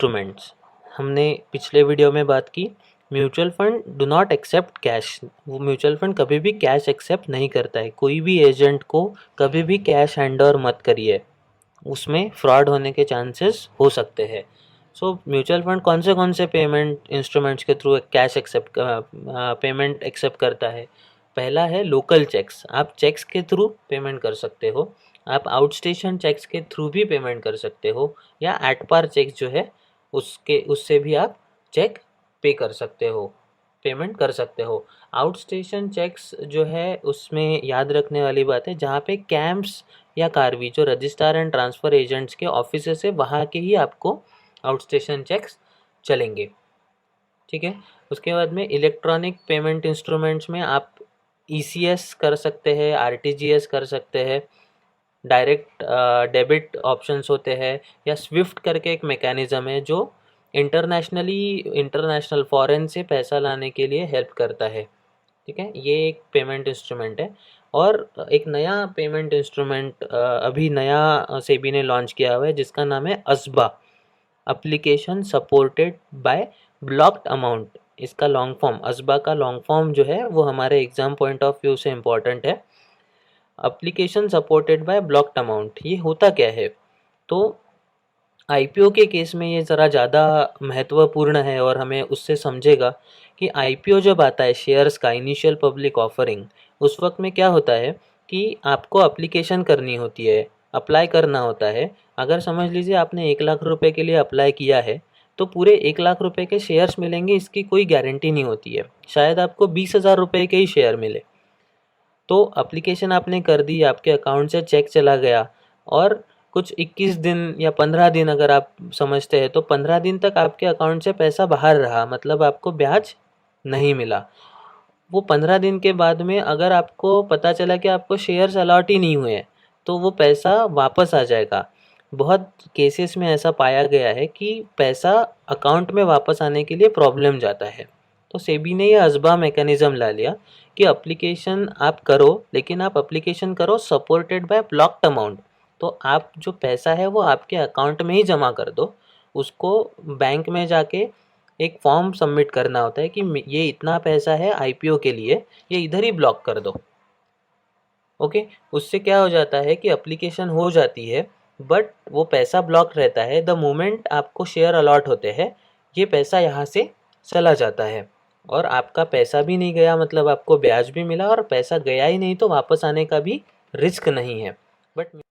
Instruments हमने पिछले video में बात की। Mutual fund do not accept cash. वो म्यूचुअल फंड कभी भी कैश एक्सेप्ट नहीं करता है। कोई भी एजेंट को कभी भी कैश हैंड ओवर मत करिए, उसमें फ्रॉड होने के चांसेस हो सकते हैं। सो म्यूचुअल फंड कौन से पेमेंट इंस्ट्रूमेंट्स के थ्रू कैश पेमेंट एक्सेप्ट करता है? पहला है लोकल चेक्स। आप चेक्स के थ्रू पेमेंट कर सकते हो, आप आउटस्टेशन चेक्स के थ्रू भी पेमेंट कर सकते हो, या एट पार चेक जो है उससे भी आप चेक पे कर सकते हो, पेमेंट कर सकते हो। आउटस्टेशन चेक्स जो है उसमें याद रखने वाली बात है, जहाँ पे कैम्प्स या कार्वी जो रजिस्ट्रार एंड ट्रांसफ़र एजेंट्स के ऑफिस है वहाँ के ही आपको आउटस्टेशन चेक्स चलेंगे, ठीक है। उसके बाद में इलेक्ट्रॉनिक पेमेंट इंस्ट्रूमेंट्स में आप ECS कर सकते हैं, RTGS कर सकते हैं, डायरेक्ट डेबिट ऑप्शंस होते हैं, या स्विफ्ट करके एक मैकेनिज़्म है जो इंटरनेशनल फॉरेन से पैसा लाने के लिए हेल्प करता है, ठीक है। ये एक पेमेंट इंस्ट्रूमेंट है। और एक नया पेमेंट इंस्ट्रूमेंट अभी नया सेबी ने लॉन्च किया हुआ है जिसका नाम है ASBA, application supported by blocked amount. इसका लॉन्ग फॉर्म, अस्बा का लॉन्ग फॉर्म जो है वो हमारे एग्जाम पॉइंट ऑफ व्यू से इम्पॉर्टेंट है। Application supported by blocked amount, ये होता क्या है? तो IPO के केस में ये ज़रा ज़्यादा महत्वपूर्ण है और हमें उससे समझेगा कि IPO जब आता है शेयर्स का, इनिशियल पब्लिक ऑफरिंग, उस वक्त में क्या होता है कि आपको एप्लीकेशन करनी होती है, अप्लाई करना होता है। अगर समझ लीजिए आपने 1 लाख रुपए के लिए अप्लाई किया है तो पूरे 1 लाख रुपए के शेयर्स मिलेंगे, इसकी कोई गारंटी नहीं होती है। शायद आपको 20,000 रुपये के ही शेयर मिले। तो एप्लीकेशन आपने कर दी, आपके अकाउंट से चेक चला गया और कुछ 21 दिन या 15 दिन अगर आप समझते हैं तो 15 दिन तक आपके अकाउंट से पैसा बाहर रहा, मतलब आपको ब्याज नहीं मिला। वो 15 दिन के बाद में अगर आपको पता चला कि आपको शेयर्स अलॉट ही नहीं हुए तो वो पैसा वापस आ जाएगा। बहुत केसेस में ऐसा पाया गया है कि पैसा अकाउंट में वापस आने के लिए प्रॉब्लम जाता है। तो सेबी ने ये अस्बा मैकेनिज़्म ला लिया कि एप्लीकेशन आप करो, लेकिन आप एप्लीकेशन करो सपोर्टेड बाय ब्लॉक्ड अमाउंट। तो आप जो पैसा है वो आपके अकाउंट में ही जमा कर दो, उसको बैंक में जाके एक फॉर्म सबमिट करना होता है कि ये इतना पैसा है IPO के लिए, ये इधर ही ब्लॉक कर दो। ओके, उससे क्या हो जाता है कि एप्लीकेशन हो जाती है बट वो पैसा ब्लॉक रहता है। द मोमेंट आपको शेयर अलॉट होते हैं ये पैसा यहाँ से चला जाता है और आपका पैसा भी नहीं गया, मतलब आपको ब्याज भी मिला, और पैसा गया ही नहीं तो वापस आने का भी रिस्क नहीं है। बट